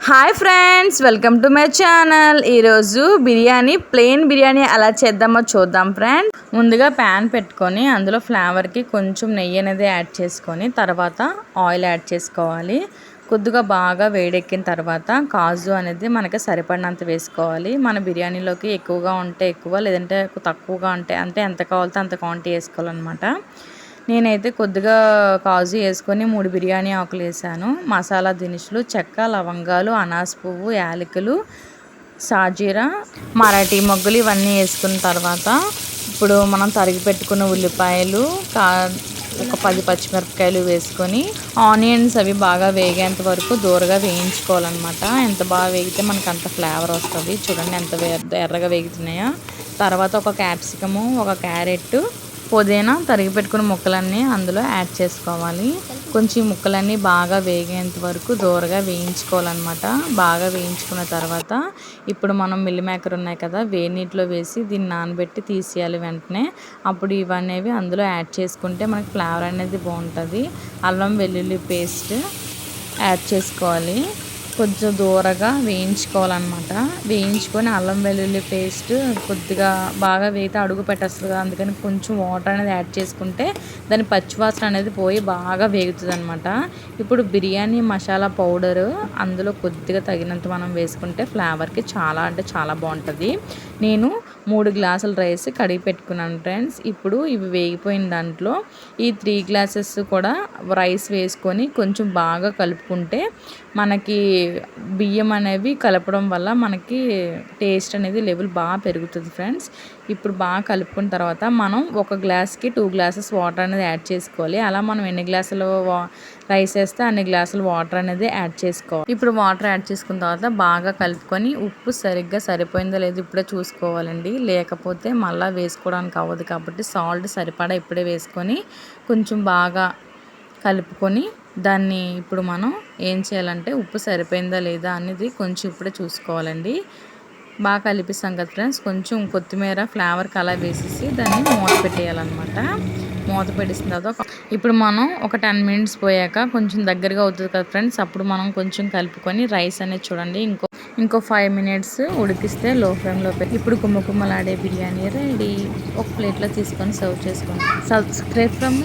Hi friends, welcome to my channel. ఈరోజు plain biryani ఎలా చేద్దామో చూద్దాం ఫ్రెండ్స్. ముందుగా ప్యాన్ పెట్టుకొని అందులో ఫ్లేవర్కి కొంచెం నెయ్యి అనేది యాడ్ చేసుకొని తర్వాత ఆయిల్ యాడ్ చేసుకోవాలి. కొద్దిగా బాగా వేడెక్కిన తర్వాత కాజు అనేది మనకి సరిపడినంత వేసుకోవాలి. మన బిర్యానీలోకి ఎక్కువగా ఉంటే ఎక్కువ, లేదంటే తక్కువగా ఉంటే అంటే ఎంత కావాలితే అంత క్వాంటిటీ వేసుకోవాలన్నమాట. నేనైతే కొద్దిగా కాజు వేసుకొని 3 బిర్యానీ ఆకులు వేసాను. మసాలా దినుసులు, చెక్క, లవంగాలు, అనాస పువ్వు, యాలకులు, సాజీరా, మరాఠీ మొగ్గలు ఇవన్నీ వేసుకున్న తర్వాత ఇప్పుడు మనం తరిగి పెట్టుకున్న ఉల్లిపాయలు, ఒక 10 పచ్చిమిరపకాయలు వేసుకొని ఆనియన్స్ అవి బాగా వేగేంత వరకు దూరగా వేయించుకోవాలన్నమాట. ఎంత బాగా వేగితే మనకు అంత ఫ్లేవర్ వస్తుంది. చూడండి ఎంత ఎర్రగా వేగుతున్నాయో. తర్వాత ఒక క్యాప్సికము, ఒక క్యారెట్, పుదీనా, తరిగి పెట్టుకున్న ముక్కలన్నీ అందులో యాడ్ చేసుకోవాలి. కొంచెం ముక్కలన్నీ బాగా వేగేంత వరకు దూరగా వేయించుకోవాలన్నమాట. బాగా వేయించుకున్న తర్వాత ఇప్పుడు మనం మిల్ మేకర్ ఉన్నాయి కదా, వేడి నీటిలో వేసి దీన్ని నానబెట్టి తీసేయాలి వెంటనే. అప్పుడు ఇవన్నీ అందులో యాడ్ చేసుకుంటే మనకి ఫ్లేవర్ అనేది బాగుంటుంది. అల్లం వెల్లుల్లి పేస్ట్ యాడ్ చేసుకోవాలి. కొంచెం దూరగా వేయించుకోవాలన్నమాట. వేయించుకొని అల్లం వెల్లుల్లి పేస్ట్ కొద్దిగా బాగా వేగితే అడుగు పెట్టేస్తుంది కదా, అందుకని కొంచెం వాటర్ అనేది యాడ్ చేసుకుంటే దాని పచ్చివాసన అనేది పోయి బాగా వేగుతుంది అనమాట. ఇప్పుడు బిర్యానీ మసాలా పౌడరు అందులో కొద్దిగా తగినంత మనం వేసుకుంటే ఫ్లేవర్కి చాలా అంటే చాలా బాగుంటుంది. నేను 3 గ్లాసుల రైస్ కడిగి పెట్టుకున్నాను ఫ్రెండ్స్. ఇప్పుడు ఇవి వేగిపోయిన దాంట్లో ఈ 3 గ్లాసెస్ కూడా రైస్ వేసుకొని కొంచెం బాగా కలుపుకుంటే మనకి బియ్యం అనేవి కలపడం వల్ల మనకి టేస్ట్ అనేది లెవెల్ బాగా పెరుగుతుంది ఫ్రెండ్స్. ఇప్పుడు బాగా కలుపుకున్న తర్వాత మనం ఒక గ్లాస్కి 2 గ్లాసెస్ వాటర్ అనేది యాడ్ చేసుకోవాలి. అలా మనం ఎన్ని గ్లాసులు రైస్ వేస్తే అన్ని గ్లాసులు వాటర్ అనేది యాడ్ చేసుకోవాలి. ఇప్పుడు వాటర్ యాడ్ చేసుకున్న తర్వాత బాగా కలుపుకొని ఉప్పు సరిగ్గా సరిపోయిందో లేదో ఇప్పుడే చూసుకోవాలండి. లేకపోతే మళ్ళీ వేసుకోవడానికి అవ్వదు. కాబట్టి సాల్ట్ సరిపడా ఇప్పుడే వేసుకొని కొంచెం బాగా కలుపుకొని దాన్ని ఇప్పుడు మనం ఏం చేయాలంటే ఉప్పు సరిపోయిందా లేదా అనేది కొంచెం ఇప్పుడే చూసుకోవాలండి. బాగా కలిపిస్తాం కదా ఫ్రెండ్స్, కొంచెం కొత్తిమీర ఫ్లేవర్కి అలా వేసేసి దాన్ని మూత పెట్టేయాలన్నమాట. మూత పెట్టేసిన తర్వాత ఇప్పుడు మనం ఒక 10 మినిట్స్ పోయాక కొంచెం దగ్గరగా అవుతుంది కదా ఫ్రెండ్స్, అప్పుడు మనం కొంచెం కలుపుకొని రైస్ అనేది చూడండి ఇంకో 5 మినిట్స్ ఉడికిస్తే లో ఫ్లేమ్లో పెట్టి ఇప్పుడు కుమ్మకుమ్మలాడే బిర్యానీ రెడీ. ఒక ప్లేట్లో తీసుకొని సర్వ్ చేసుకోండి. Subscribe from